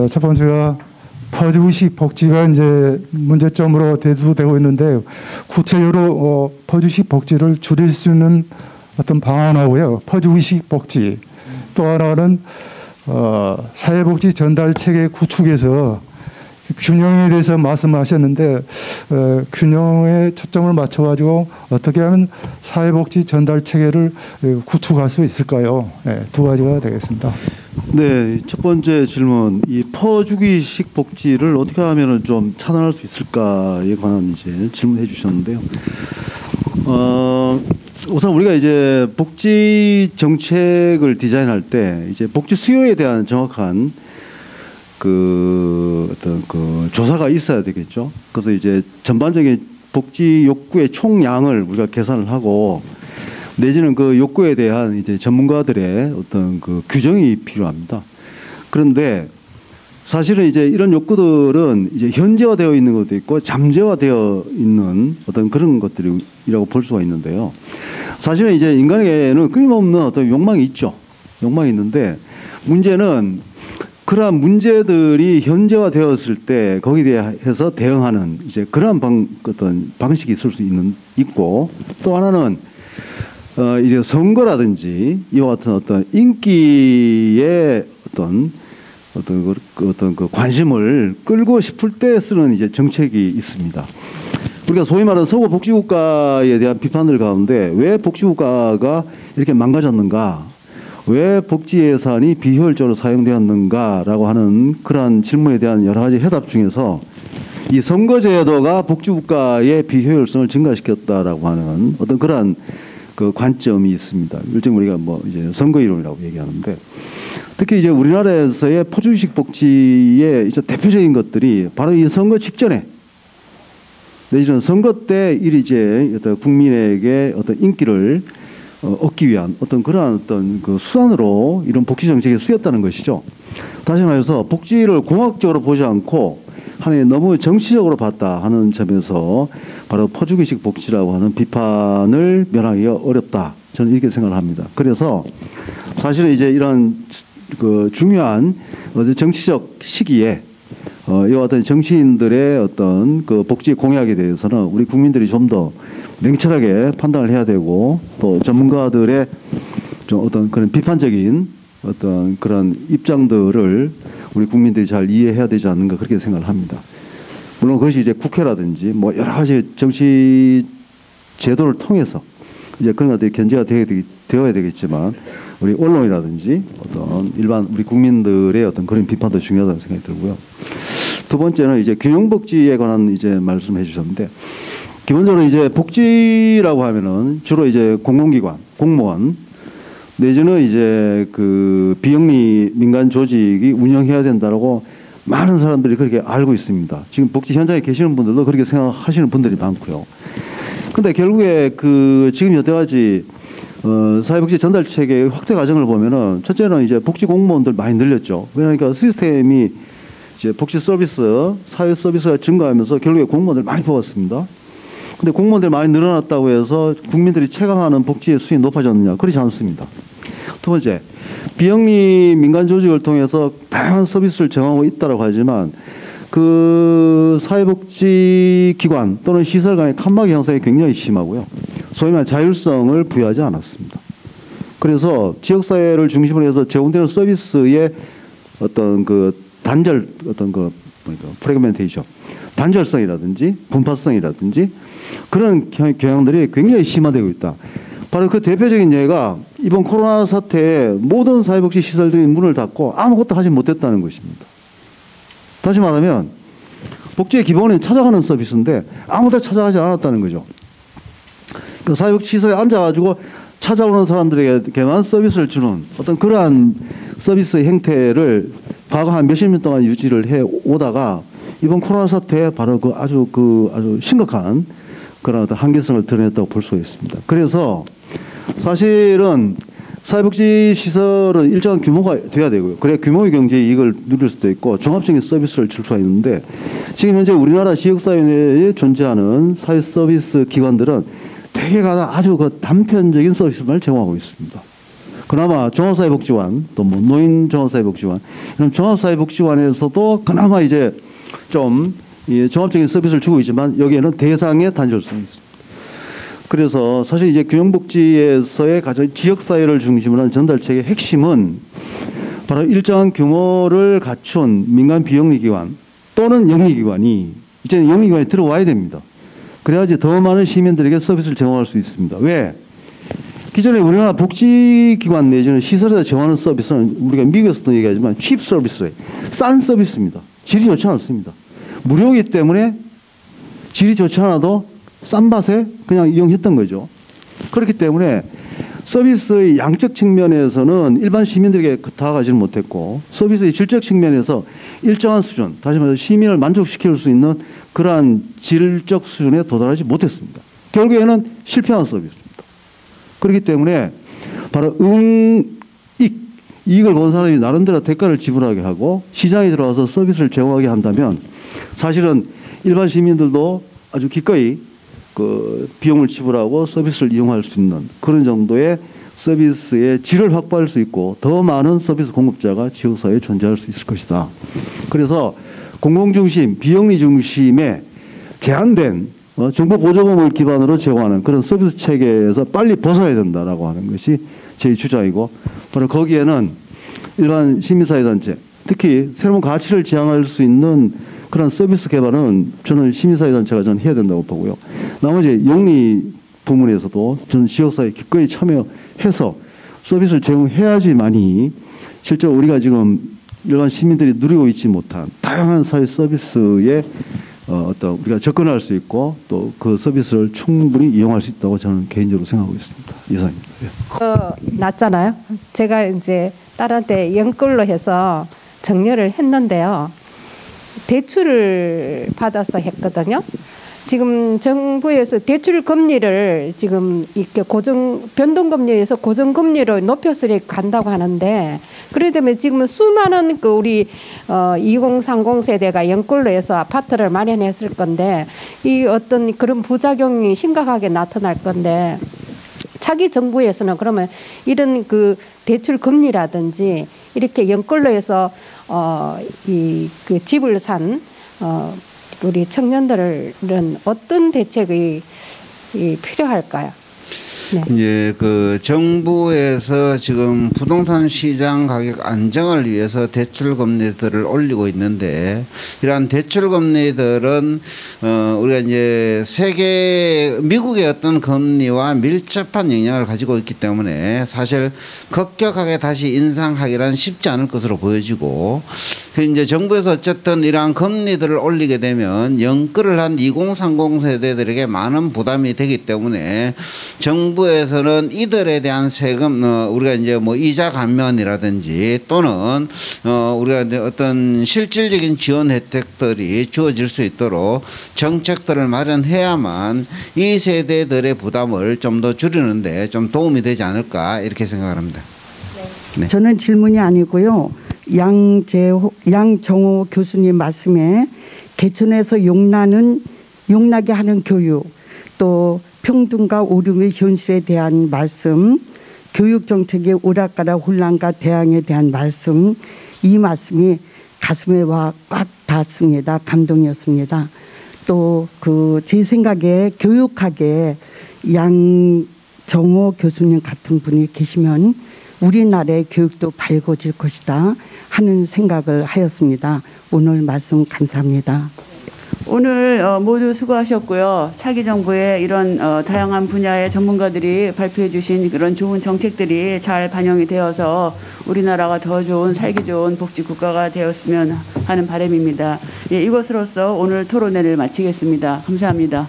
첫 번째가 퍼주식 복지가 이제 문제점으로 대두되고 있는데 구체적으로 퍼주식 복지를 줄일 수 있는 어떤 방안하고요. 퍼주식 복지 또 하나는 사회복지 전달 체계 구축에서 균형에 대해서 말씀하셨는데 균형에 초점을 맞춰가지고 어떻게 하면 사회복지 전달 체계를 구축할 수 있을까요? 네, 두 가지가 되겠습니다. 네, 첫 번째 질문, 이 퍼주기식 복지를 어떻게 하면은 좀 차단할 수 있을까에 관한 이제 질문해 주셨는데요. 우선 우리가 이제 복지 정책을 디자인할 때 이제 복지 수요에 대한 정확한 어떤 조사가 있어야 되겠죠. 그래서 이제 전반적인 복지 욕구의 총량을 우리가 계산을 하고 내지는 그 욕구에 대한 이제 전문가들의 어떤 규정이 필요합니다. 그런데 사실은 이제 이런 욕구들은 이제 현재화되어 있는 것도 있고 잠재화되어 있는 어떤 그런 것들이라고 볼 수가 있는데요. 사실은 이제 인간에게는 끊임없는 어떤 욕망이 있죠. 욕망이 있는데 문제는 그러한 문제들이 현재화되었을 때 거기에 대해서 대응하는 이제 그러한 어떤 방식이 있을 수 있고 또 하나는 이제 선거라든지 이와 같은 어떤 인기의 어떤 관심을 끌고 싶을 때 쓰는 이제 정책이 있습니다. 우리가 소위 말하는 서구 복지국가에 대한 비판들 가운데 왜 복지국가가 이렇게 망가졌는가, 왜 복지 예산이 비효율적으로 사용되었는가라고 하는 그러한 질문에 대한 여러 가지 해답 중에서 이 선거제도가 복지국가의 비효율성을 증가시켰다라고 하는 어떤 그러한 관점이 있습니다. 일종 우리가 이제 선거 이론이라고 얘기하는데 특히 이제 우리나라에서의 퍼주식 복지의 이제 대표적인 것들이 바로 이 선거 직전에 내지는 선거 때 이제 어떤 국민에게 어떤 인기를 얻기 위한 어떤 그러한 어떤 수단으로 이런 복지 정책이 쓰였다는 것이죠. 다시 말해서 복지를 공학적으로 보지 않고 하나의 너무 정치적으로 봤다 하는 점에서 바로 퍼주기식 복지라고 하는 비판을 면하기가 어렵다. 저는 이렇게 생각을 합니다. 그래서 사실은 이제 이런 중요한 정치적 시기에 이와 같은 정치인들의 어떤 복지 공약에 대해서는 우리 국민들이 좀 더 냉철하게 판단을 해야 되고 또 전문가들의 좀 어떤 그런 비판적인 어떤 그런 입장들을 우리 국민들이 잘 이해해야 되지 않는가 그렇게 생각을 합니다. 물론 그것이 이제 국회라든지 여러 가지 정치 제도를 통해서 이제 그런 것들이 견제가 되어야 되겠지만 우리 언론이라든지 어떤 일반 우리 국민들의 어떤 그런 비판도 중요하다는 생각이 들고요. 두 번째는 이제 균형복지에 관한 이제 말씀해 주셨는데 기본적으로 이제 복지라고 하면은 주로 이제 공공기관, 공무원 내지는 이제 비영리 민간 조직이 운영해야 된다라고 많은 사람들이 그렇게 알고 있습니다. 지금 복지 현장에 계시는 분들도 그렇게 생각하시는 분들이 많고요. 근데 결국에 지금 여태까지 사회복지 전달 체계의 확대 과정을 보면은 첫째는 이제 복지 공무원들 많이 늘렸죠. 그러니까 시스템이 이제 복지 서비스, 사회 서비스가 증가하면서 결국에 공무원들 많이 뽑았습니다. 근데 공무원들 많이 늘어났다고 해서 국민들이 체감하는 복지의 수준이 높아졌느냐? 그렇지 않습니다. 두 번째, 비영리 민간 조직을 통해서 다양한 서비스를 제공하고 있다고 하지만 사회복지 기관 또는 시설 간의 칸막이 현상이 굉장히 심하고요. 소위 말하는 자율성을 부여하지 않았습니다. 그래서 지역사회를 중심으로 해서 제공되는 서비스의 어떤 프래그멘테이션, 단절성이라든지 분파성이라든지 그런 경향들이 굉장히 심화되고 있다. 바로 그 대표적인 예가 이번 코로나 사태에 모든 사회복지 시설들이 문을 닫고 아무것도 하지 못했다는 것입니다. 다시 말하면 복지의 기본은 찾아가는 서비스인데 아무도 찾아가지 않았다는 거죠. 그 사회복지 시설에 앉아가지고 찾아오는 사람들에게만 서비스를 주는 어떤 그러한 서비스 행태를 과거 한 몇십 년 동안 유지를 해 오다가 이번 코로나 사태에 바로 아주 심각한 그런 어떤 한계성을 드러냈다고 볼 수 있습니다. 그래서 사실은 사회복지 시설은 일정한 규모가 돼야 되고요. 그래야 규모의 경제 이익을 누릴 수도 있고 종합적인 서비스를 줄 수가 있는데 지금 현재 우리나라 지역사회 내에 존재하는 사회 서비스 기관들은 대개가 아주 단편적인 서비스만 제공하고 있습니다. 그나마 종합사회복지관 또 뭐 노인 종합사회복지관 이런 종합사회복지관에서도 그나마 이제 좀 종합적인 서비스를 주고 있지만 여기에는 대상의 단절성이 있습니다. 그래서 사실 이제 교육복지에서의 가장 지역사회를 중심으로 한 전달책의 핵심은 바로 일정한 규모를 갖춘 민간 비영리기관 또는 영리기관이 이제는 영리기관에 들어와야 됩니다. 그래야지 더 많은 시민들에게 서비스를 제공할 수 있습니다. 왜? 기존에 우리나라 복지기관 내지는 시설에서 제공하는 서비스는 우리가 미국에서도 얘기하지만 칩 서비스예요. 싼 서비스입니다. 질이 좋지 않습니다. 무료이기 때문에 질이 좋지 않아도 싼 맛에 그냥 이용했던 거죠. 그렇기 때문에 서비스의 양적 측면에서는 일반 시민들에게 다가가지는 못했고 서비스의 질적 측면에서 일정한 수준, 다시 말해서 시민을 만족시킬 수 있는 그러한 질적 수준에 도달하지 못했습니다. 결국에는 실패한 서비스입니다. 그렇기 때문에 바로 이익을 본 사람이 나름대로 대가를 지불하게 하고 시장에 들어와서 서비스를 제공하게 한다면 사실은 일반 시민들도 아주 기꺼이 그 비용을 지불하고 서비스를 이용할 수 있는 그런 정도의 서비스의 질을 확보할 수 있고 더 많은 서비스 공급자가 지역사회에 존재할 수 있을 것이다. 그래서 공공중심, 비영리 중심의 제한된 정부 보조금을 기반으로 제공하는 그런 서비스 체계에서 빨리 벗어나야 된다라고 하는 것이 제 주장이고 바로 거기에는 일반 시민사회단체 특히 새로운 가치를 지향할 수 있는 그런 서비스 개발은 저는 시민사회단체가 저는 해야 된다고 보고요. 나머지 영리 부문에서도 저는 지역사회에 기꺼이 참여해서 서비스를 제공해야지만이 실제로 우리가 지금 일반 시민들이 누리고 있지 못한 다양한 사회 서비스에 어떤 우리가 접근할 수 있고 또 그 서비스를 충분히 이용할 수 있다고 저는 개인적으로 생각하고 있습니다. 이상입니다. 낮잖아요. 제가 이제 딸한테 연끌로 해서 정려를 했는데요. 대출을 받아서 했거든요. 지금 정부에서 대출 금리를 지금 이렇게 변동금리에서 고정금리로 높여서 간다고 하는데, 그러다면 지금은 수많은 그 우리 2030 세대가 연끌로 해서 아파트를 마련했을 건데, 이 어떤 그런 부작용이 심각하게 나타날 건데, 차기 정부에서는 그러면 이런 그 대출 금리라든지 이렇게 연끌로 해서 그 집을 산 우리 청년들은 어떤 대책이 필요할까요? 네. 이제 그 정부에서 지금 부동산 시장 가격 안정을 위해서 대출 금리들을 올리고 있는데, 이러한 대출 금리들은 우리가 이제 미국의 어떤 금리와 밀접한 영향을 가지고 있기 때문에 사실 급격하게 다시 인상하기란 쉽지 않을 것으로 보여지고, 이제 정부에서 어쨌든 이러한 금리들을 올리게 되면 연끌을 한 2030 세대들에게 많은 부담이 되기 때문에 정부에서는 이들에 대한 세금, 우리가 이제 뭐 이자 감면이라든지 또는 우리가 이제 어떤 실질적인 지원 혜택들이 주어질 수 있도록 정책들을 마련해야만 이 세대들의 부담을 좀 더 줄이는데 좀 도움이 되지 않을까 이렇게 생각을 합니다. 네. 저는 질문이 아니고요. 양정호 교수님 말씀에 개천에서 용나게 하는 교육, 또 평등과 오름의 현실에 대한 말씀, 교육 정책의 오락가락 혼란과 대항에 대한 말씀, 이 말씀이 가슴에 와 꽉 닿았습니다. 감동이었습니다. 또 제 생각에 교육학에 양정호 교수님 같은 분이 계시면 우리나라의 교육도 밝아질 것이다 하는 생각을 하였습니다. 오늘 말씀 감사합니다. 오늘 모두 수고하셨고요. 차기 정부의 이런 다양한 분야의 전문가들이 발표해 주신 그런 좋은 정책들이 잘 반영이 되어서 우리나라가 더 좋은 살기 좋은 복지국가가 되었으면 하는 바람입니다. 예, 이것으로서 오늘 토론회를 마치겠습니다. 감사합니다.